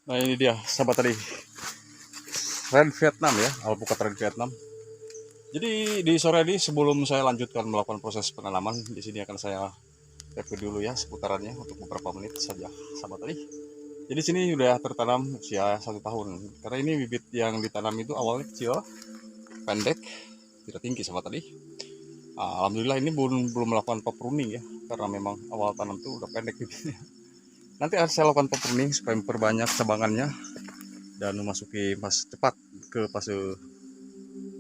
Nah ini dia sahabat tadi, Red Vietnam ya, alpukat Red Vietnam. Jadi di sore ini sebelum saya lanjutkan melakukan proses penanaman, di sini akan saya review dulu ya seputarannya untuk beberapa menit saja sahabat tadi. Jadi sini sudah tertanam usia 1 tahun. Karena ini bibit yang ditanam itu awalnya kecil, pendek, tidak tinggi sahabat tadi. Alhamdulillah ini belum melakukan pop pruning ya, karena memang awal tanam itu udah pendek bibitnya. Nanti akan saya lakukan pop pruning supaya memperbanyak cabangannya dan memasuki cepat ke fase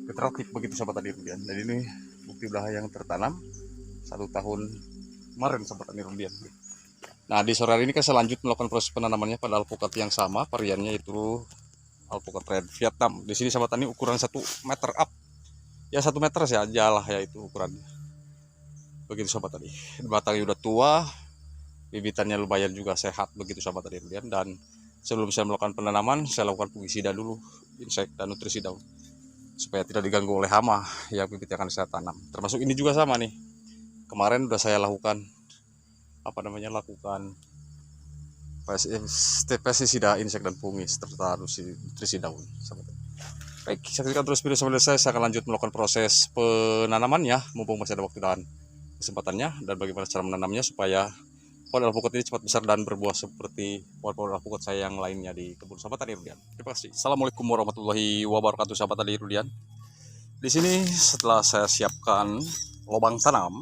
generatif begitu sahabat tadi Rudian. Dan ini bukti belaha yang tertanam 1 tahun kemarin sahabat tadi Rudian. Nah di sore hari ini kan saya lanjut melakukan proses penanamannya pada alpukat yang sama, variannya itu alpukat Red Vietnam. Di sini sahabat tani ukuran 1 meter up, ya 1 meter saja lah ya itu ukurannya. Begitu sahabat tadi. Batangnya udah tua, bibitannya lumayan juga sehat begitu sahabat tadi Rudian. Dan sebelum saya melakukan penanaman, saya lakukan fungisida dulu, insek dan nutrisi daun, supaya tidak diganggu oleh hama yang bibit yang akan saya tanam. Termasuk ini juga sama nih. Kemarin udah saya lakukan pestisida insek dan fungis serta nutrisi daun. Baik, saksikan terus video sampai selesai. Saya akan lanjut melakukan proses penanamannya mumpung masih ada waktu dan kesempatannya, dan bagaimana cara menanamnya supaya pohon alpukat ini cepat besar dan berbuah seperti pohon-pohon alpukat saya yang lainnya di kebun sahabat tani Rudian. Terima kasih. Assalamualaikum warahmatullahi wabarakatuh sahabat tani Rudian. Di sini setelah saya siapkan lubang tanam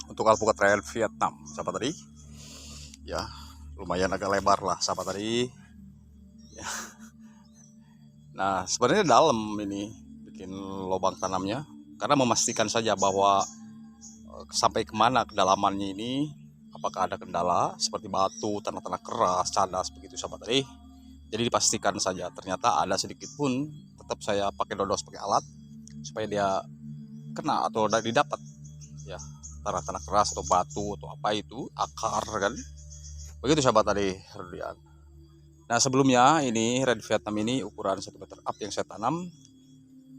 untuk alpukat Red Vietnam sahabat tadi, ya lumayan agak lebar lah sahabat tadi. Ya. Nah sebenarnya dalam ini bikin lubang tanamnya karena memastikan saja bahwa sampai kemana kedalamannya ini, apakah ada kendala seperti batu, tanah-tanah keras, cadas begitu sahabat tadi. Jadi dipastikan saja, ternyata ada sedikit pun tetap saya pakai dodos, pakai alat supaya dia kena atau didapat ya tanah-tanah keras atau batu atau apa itu akar kan. Begitu sahabat tadi Rudian. Nah sebelumnya ini Red Vietnam ini ukuran 1 meter up yang saya tanam.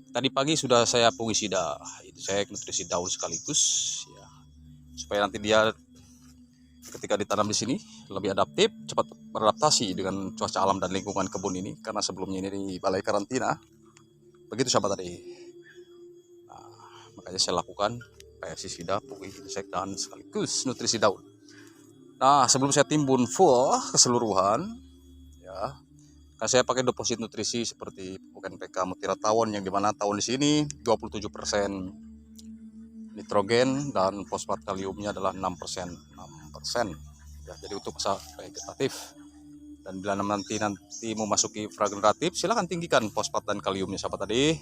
Tadi pagi sudah saya fungisida, insek, nutrisi daun sekaligus ya, supaya nanti dia ketika ditanam di sini lebih adaptif, cepat beradaptasi dengan cuaca alam dan lingkungan kebun ini, karena sebelumnya ini di balai karantina. Begitu sahabat tadi. Nah, makanya saya lakukan pestisida, pupuk insek dan sekaligus nutrisi daun. Nah sebelum saya timbun full keseluruhan ya, kan saya pakai deposit nutrisi seperti pupuk NPK Mutiara Tawon, yang dimana tawon di sini 27% nitrogen dan fosfat kaliumnya adalah 6%. Ya, jadi untuk masa vegetatif. Dan bila nanti memasuki frageneratif, silahkan tinggikan fosfat dan kaliumnya sahabat tadi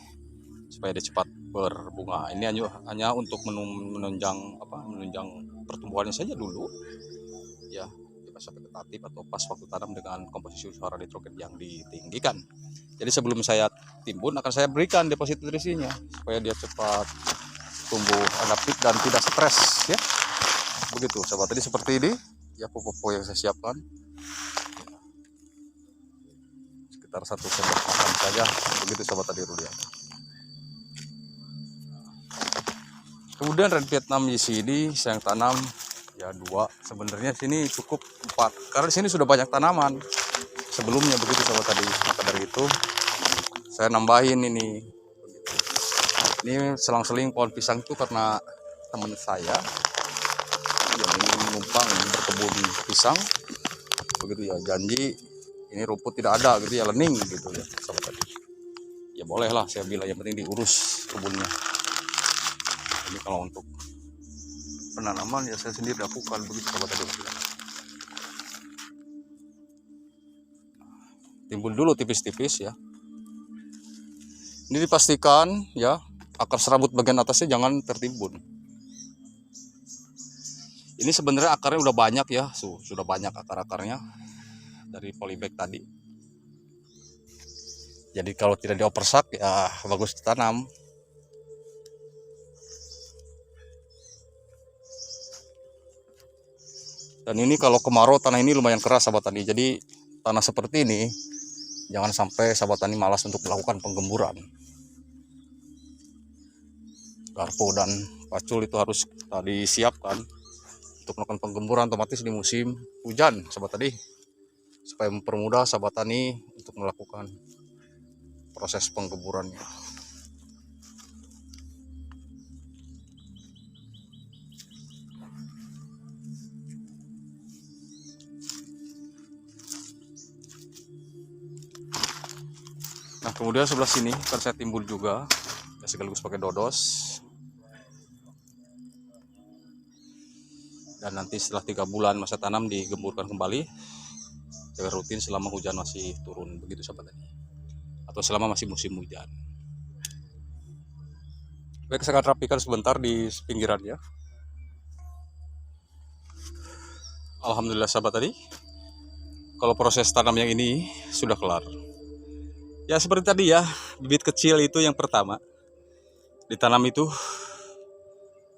supaya dia cepat berbunga. Ini hanya untuk menunjang pertumbuhannya saja dulu ya, di masa vegetatif atau pas waktu tanam dengan komposisi unsur nitrogen yang ditinggikan. Jadi sebelum saya timbun akan saya berikan deposit nutrisinya supaya dia cepat tumbuh adaptif dan tidak stres ya. Begitu sahabat tadi, seperti ini ya pupuk yang saya siapkan, sekitar 1 sendok makan saja. Begitu sahabat tadi Rudian. Kemudian Red Vietnam di sini saya tanam ya 2, sebenarnya sini cukup 4 karena di sini sudah banyak tanaman sebelumnya begitu sahabat tadi. Maka dari itu saya nambahin ini selang-seling pohon pisang itu karena teman saya yang ini numpang berkebun pisang begitu ya, janji ini rumput tidak ada gitu ya, lening gitu ya sahabat tadi. Ya bolehlah saya bilang, yang penting diurus kebunnya. Ini kalau untuk penanaman ya saya sendiri lakukan begitu sahabat tadi. Timbun dulu tipis-tipis ya. Ini dipastikan ya akar serabut bagian atasnya jangan tertimbun. Ini sebenarnya akarnya udah banyak ya, sudah banyak akar-akarnya dari polybag tadi. Jadi kalau tidak diopersak ya bagus ditanam. Dan ini kalau kemarau tanah ini lumayan keras sahabat tani. Jadi tanah seperti ini jangan sampai sahabat tani malas untuk melakukan penggemburan. Garpu dan pacul itu harus disiapkan untuk melakukan penggemburan otomatis di musim hujan sahabat tadi. supaya mempermudah sahabat tani untuk melakukan proses penggemburannya. Nah, kemudian sebelah sini akan saya timbul juga, ya, sekaligus pakai dodos. Dan nanti setelah 3 bulan masa tanam digemburkan kembali secara rutin selama hujan masih turun, begitu sahabat tani, atau selama masih musim hujan. Baik, saya akan rapikan sebentar di pinggirannya. Alhamdulillah sahabat tadi, kalau proses tanam yang ini sudah kelar. Ya seperti tadi ya, bibit kecil itu yang pertama ditanam itu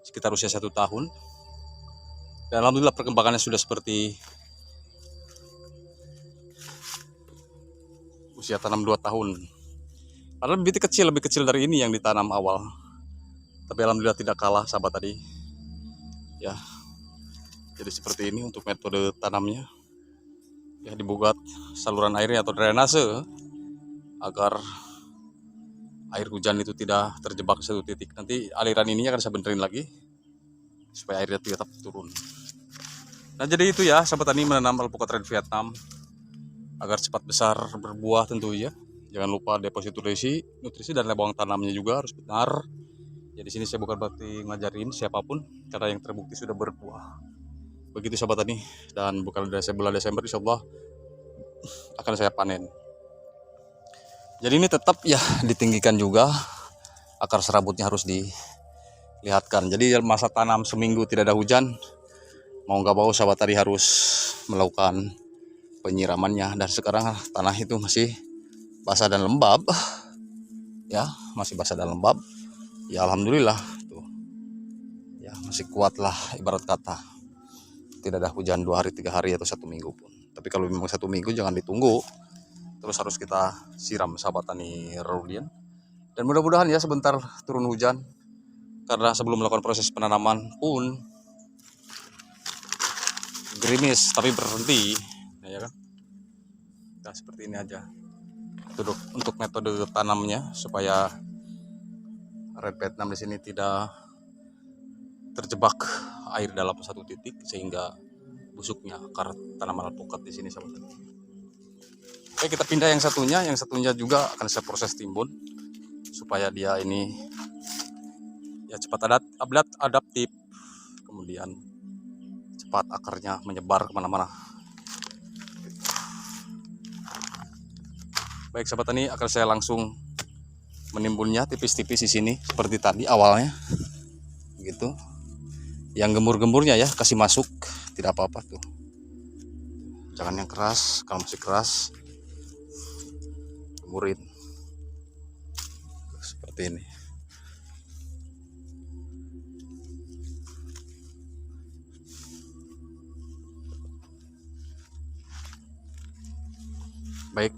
sekitar usia 1 tahun. Dan alhamdulillah perkembangannya sudah seperti usia tanam 2 tahun. Padahal bibit kecil, lebih kecil dari ini yang ditanam awal. Tapi alhamdulillah tidak kalah sahabat tadi. Ya. Jadi seperti ini untuk metode tanamnya. Ya, dibuat saluran airnya atau drainase agar air hujan itu tidak terjebak satu titik. Nanti aliran ini akan saya benerin lagi supaya airnya tetap turun. Nah, jadi itu ya sahabat tani menanam alpukat red Vietnam agar cepat besar berbuah tentu ya. Jangan lupa deposito nutrisi dan bawang tanamnya juga harus benar. Ya, di sini saya bukan berarti ngajarin siapapun, karena yang terbukti sudah berbuah. Begitu sahabat tani, dan bukan dari bulan Desember insyaallah akan saya panen. Jadi ini tetap ya ditinggikan juga, akar serabutnya harus dilihatkan. Jadi masa tanam seminggu tidak ada hujan, mau nggak mau sahabat tadi harus melakukan penyiramannya. Dan sekarang tanah itu masih basah dan lembab, ya masih basah dan lembab. Ya alhamdulillah tuh, ya masih kuat lah ibarat kata. Tidak ada hujan 2 hari 3 hari atau 1 minggu pun. Tapi kalau memang 1 minggu jangan ditunggu, terus harus kita siram sahabat tani Raudian. Dan mudah-mudahan ya sebentar turun hujan, karena sebelum melakukan proses penanaman pun gerimis tapi berhenti, ya kan? Nah, seperti ini aja untuk metode tanamnya supaya red Vietnam di sini tidak terjebak air dalam satu titik sehingga busuknya akar tanaman alpukat di sini sahabat tani. Oke, kita pindah yang satunya juga akan saya proses timbun supaya dia ini ya cepat adaptif, kemudian cepat akarnya menyebar kemana-mana. Baik sahabat tani, akan saya langsung menimbunnya tipis-tipis di sini seperti tadi awalnya, gitu. Yang gembur-gemburnya ya kasih masuk, tidak apa-apa tuh. Jangan yang keras, kalau masih keras gemburin seperti ini. Baik,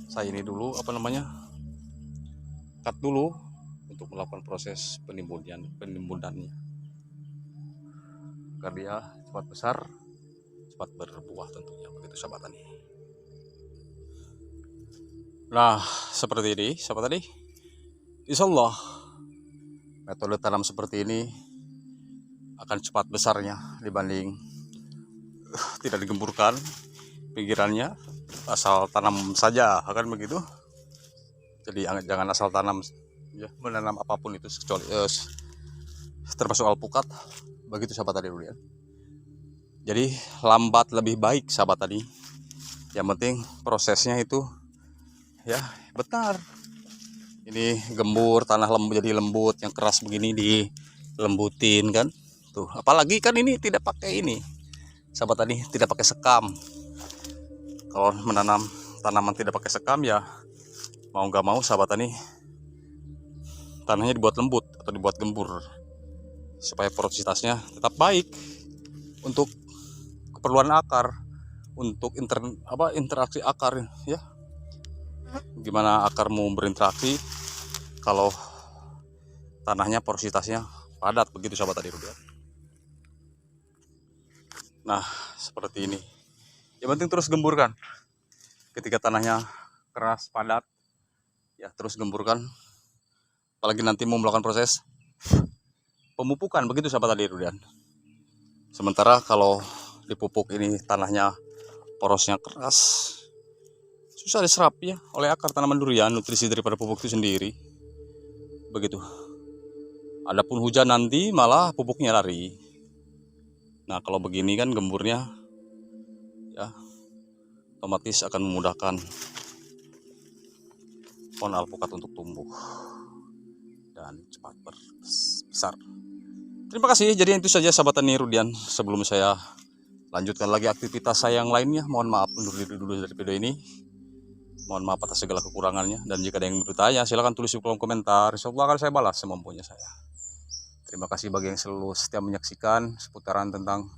saya ini dulu cut dulu untuk melakukan proses penimbunannya agar dia cepat besar, cepat berbuah tentunya, begitu sahabat tani. Nah, seperti ini sahabat tani, insyaallah metode tanam seperti ini akan cepat besarnya dibanding tidak digemburkan pinggirannya, asal tanam saja, akan begitu. Jadi jangan asal tanam ya, menanam apapun itu kecuali termasuk alpukat, begitu sahabat tadi dulu ya. Jadi lambat lebih baik sahabat tadi, yang penting prosesnya itu ya benar. Ini gembur tanah lembut jadi lembut, yang keras begini dilembutin kan tuh. Apalagi kan ini tidak pakai ini sahabat tadi, tidak pakai sekam. Kalau menanam tanaman tidak pakai sekam ya mau nggak mau sahabat tani tanahnya dibuat lembut atau dibuat gembur supaya porositasnya tetap baik untuk keperluan akar, untuk interaksi akar ya. Gimana akar mau berinteraksi kalau tanahnya porositasnya padat, begitu sahabat tadi. Nah seperti ini Yang penting terus gemburkan. Ketika tanahnya keras, padat, ya terus gemburkan. Apalagi nanti mau melakukan proses pemupukan, begitu sahabat tadi Rudian. Sementara kalau dipupuk ini tanahnya porosnya keras, susah diserap ya oleh akar tanaman durian, nutrisi daripada pupuk itu sendiri. Begitu. Adapun hujan nanti malah pupuknya lari. Nah kalau begini kan gemburnya ya otomatis akan memudahkan pohon alpukat untuk tumbuh dan cepat besar. Terima kasih. Jadi itu saja sahabat tani Rudian. Sebelum saya lanjutkan lagi aktivitas saya yang lainnya, mohon maaf undur diri dulu dari video ini. Mohon maaf atas segala kekurangannya. Dan jika ada yang bertanya, silahkan tulis di kolom komentar. Insyaallah akan saya balas semampunya saya. Terima kasih bagi yang selalu setia menyaksikan seputaran tentang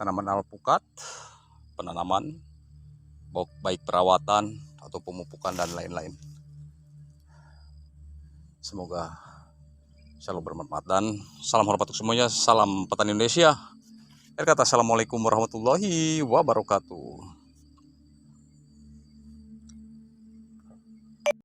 tanaman alpukat, penanaman, baik perawatan atau pemupukan dan lain-lain. Semoga selalu bermanfaat dan salam hormat untuk semuanya. Salam petani Indonesia. Akhir kata, assalamualaikum warahmatullahi wabarakatuh.